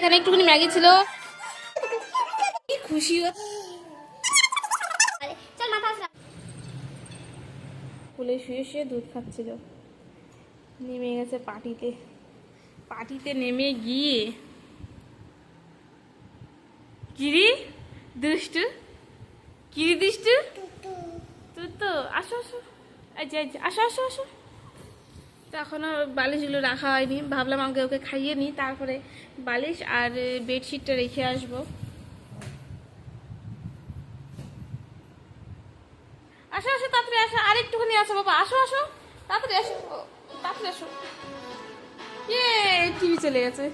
এখানে একটুখানি ম্যাগি ছিল, কি খুশি কোলে শুয়ে শুয়ে দুধ খাচ্ছিল। নেমে গেছে পাটিতে, পাটিতে নেমে গিয়ে কিরি দুষ্টু, কিরি দুষ্টু তুই তো আসো আসো, আসো আসো আসো। তো এখনও বালিশগুলো রাখা হয়নি, ভাবলাম আমাকে ওকে খাইয়ে নিই, তারপরে বালিশ আর বেডশিটটা রেখে আসবো। আসো আসো তাড়াতাড়ি আসো, আর একটুখানি আসো বাবা, আসো আসো তাড়াতাড়ি আসো, তাড়াতাড়ি আসো। ইয়ে টিভি চলে গেছে,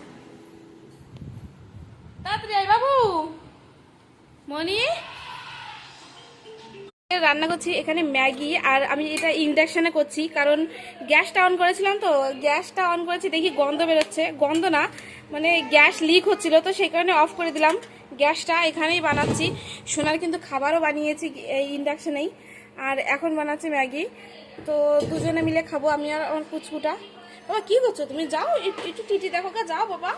তাড়াতাড়ি আয় বাবু। মনি রান্না করছি এখানে ম্যাগি, আর আমি এটা ইন্ডাকশনে করছি কারণ গ্যাসটা অন করেছিলাম, তো গ্যাসটা অন করেছি দেখি গন্ধ বেরোচ্ছে, গন্ধ না মানে গ্যাস লিক হচ্ছিল, তো সেই কারণে অফ করে দিলাম গ্যাসটা। এখানেই বানাচ্ছি, সোনার কিন্তু খাবারও বানিয়েছি এই ইন্ডাকশনেই, আর এখন বানাচ্ছি ম্যাগি। তো দুজনে মিলে খাবো, আমি আর আমার কুচকুটা। বাবা কি করছো তুমি? যাও একটু টিটি দেখো গা, যাও বাবা।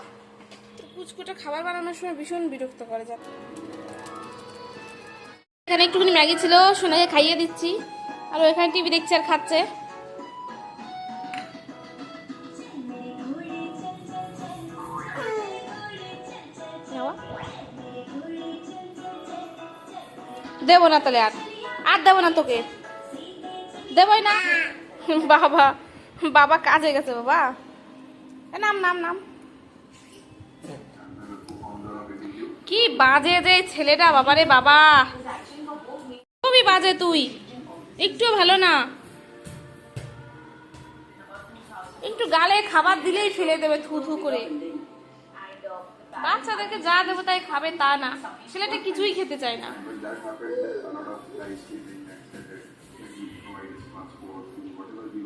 কুচকুটা খাবার বানানোর সময় ভীষণ বিরক্ত করে যাবে। এখানে একটুখানি ম্যাগি ছিল, সোনাকে খাইয়ে দিচ্ছি, আর ওইখানে টিভি দেখছে আর খাচ্ছে। দেবো না তাহলে, আর আর দেবো না তোকে, দেবই না। বাবা বাবা কাজে গেছে বাবা, নাম নাম নাম। কি বাজে যে ছেলেটা, বাবারে বাবা খুবই বাজে, তুই একটু ভালো না, একটু গালে খাবার দিলেই ফেলে দেবে থু থু করে। বাচ্চাদেরকে যা দেবো তাই খাবে তা না, ছেলেটা কিছুই খেতে চায় না।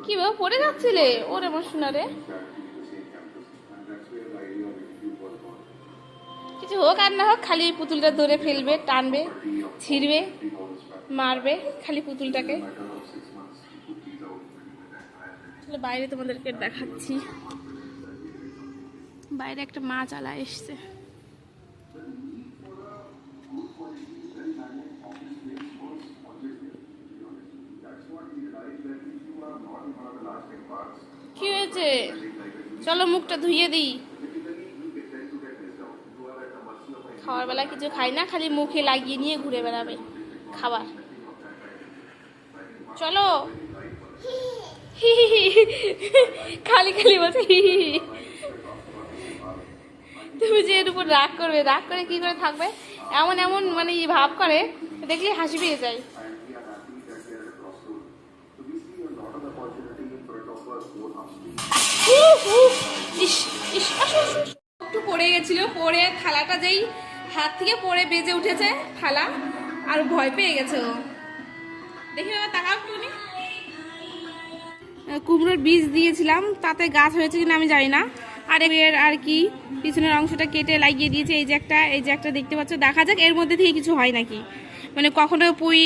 কি বাবা পড়ে যাচ্ছিলে? ওরে আমার সোনারে, কিছু হোক আর না হোক খালি পুতুলটা ধরে ফেলবে, টানবে, ছিঁড়বে, মারবে খালি পুতুলটাকে। বাইরে তোমাদেরকে দেখাচ্ছি, বাইরে একটা মাছ আলা এসছে। কি হয়েছে? চলো মুখটা ধুইয়ে দিই। খাওয়ার বেলা কিছু খাই না, খালি মুখে লাগিয়ে নিয়ে ঘুরে বেড়াবে খাবার। চলো খালি খালি বলছে তুমি যে এর উপর রাগ করবে, রাগ করে কি করে থাকবে, এমন এমন মানে ভাব করে দেখলে হাসি পেয়ে যায়। একটু পড়ে গেছিল, পড়ে থালাটা যেই হাত থেকে পড়ে বেজে উঠেছে থালা, আর ভয় পেয়ে গেছে ও। দেখি বাবা তাকাও একটুখানি। কুমড়োর বীজ দিয়েছিলাম, তাতে গাছ হয়েছে কিনা আমি জানি না। আর এর আর কি পিছনের অংশটা কেটে লাগিয়ে দিয়েছে, এই যে একটা দেখতে পাচ্ছ, দেখা যাক এর মধ্যে থেকে কিছু হয় নাকি, মানে কখনো পুঁই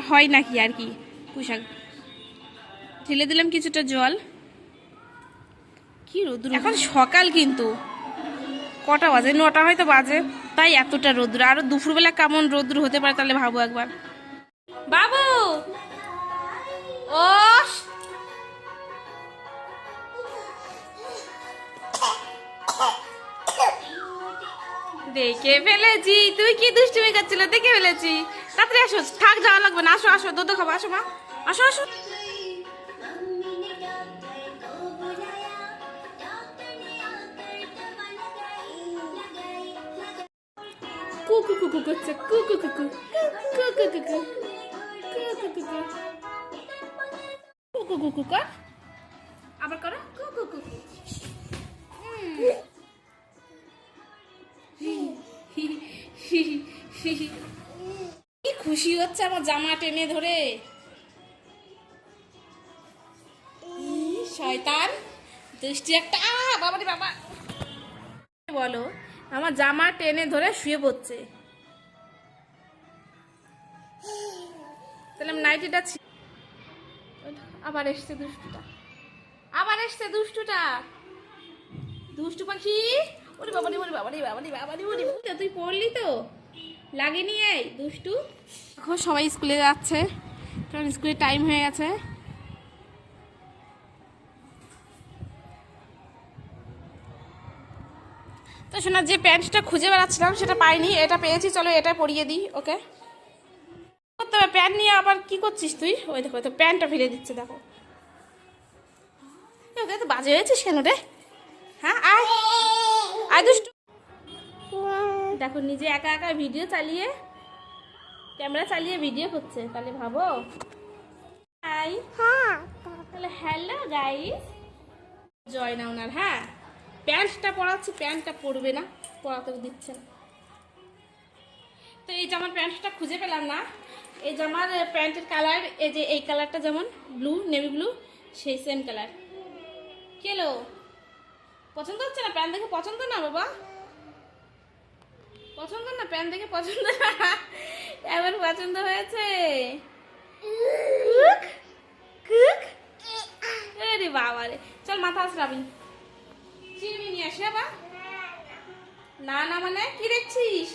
হয় নাকি আর কি। পুঁই শাক ঢেলে দিলাম কিছুটা জল। কি রোদ্র এখন, সকাল কিন্তু কটা বাজে? 9টা হয়তো বাজে, তাই এতটা রোদ্র। আরো দুপুরবেলা কেমন রোদ্র হতে পারে তাহলে ভাবো একবার। বাবু ও দেখে ফেলেছি, তুই কি দুষ্টুমি করছিল, দেখে ফেলেছি। তাড়াতাড়ি আসো, থাক যাওয়া লাগবে না, আসো আসো দুধ খাবো, আসো মা আসো আসো। কুকু কুকু করছে, কুকু কুকু কুকু কুকু কুকু কুকু কুকু কুকু কর, আবার করো কুকু কুকু। কি খুশি হচ্ছে আমার জামা টেনে ধরে, শয়তান দুষ্টি একটা। বাবা রে বাবা, বলো আমার জামা টেনে ধরে শুয়ে পড়ছে, তাহলে নাইটিটা আবার এসছে দুষ্টুটা, আবার এসছে দুষ্টুটা, দুষ্টু পাখি ওরে বাবারে ওরে বাবারে বাবারে বাবারে ওরে তুই পড়লি তো লাগেনি এই দুষ্টু। এখন সবাই স্কুলে যাচ্ছে কারণ স্কুলের টাইম হয়ে গেছে। তো শোনা যে প্যান্টটা খুঁজে বেড়াচ্ছিলাম সেটা পাইনি, এটা পেয়েছি, চলো এটা পরিয়ে দিই ওকে। করতে হবে প্যান্ট নিয়ে আবার কি করছিস তুই? ওই দেখো তো প্যান্টটা ফেলে দিচ্ছে দেখো। ওকে তো বাজে হয়েছিস কেন রে? হ্যাঁ আয় আয় দুষ্টু। দেখো নিজে একা একা ভিডিও চালিয়ে ক্যামেরা চালিয়ে ভিডিও করছে, তাহলে ভাবো। হাই তাহলে হ্যালো গাইস, জয় না ওনার। হ্যাঁ প্যান্টটা পরাচ্ছি, প্যান্টটা পরবে না, পরাতেও দিচ্ছে না। তো এই জামার প্যান্টটা খুঁজে পেলাম না। এই জামার প্যান্টের কালার এই যে এই কালারটা যেমন ব্লু, নেভি ব্লু, সেই সেম কালার। কেলো পছন্দ হচ্ছে না? প্যান্ট দেখে পছন্দ না বাবা? পছন্দ না? প্যান্ট দেখে পছন্দ না? এবার পছন্দ হয়েছে। আরে বাবা রে, চল মাথা আসরাবি, চিরবি নিয়ে আসে বাবা। না না মানে কি দেখছিস?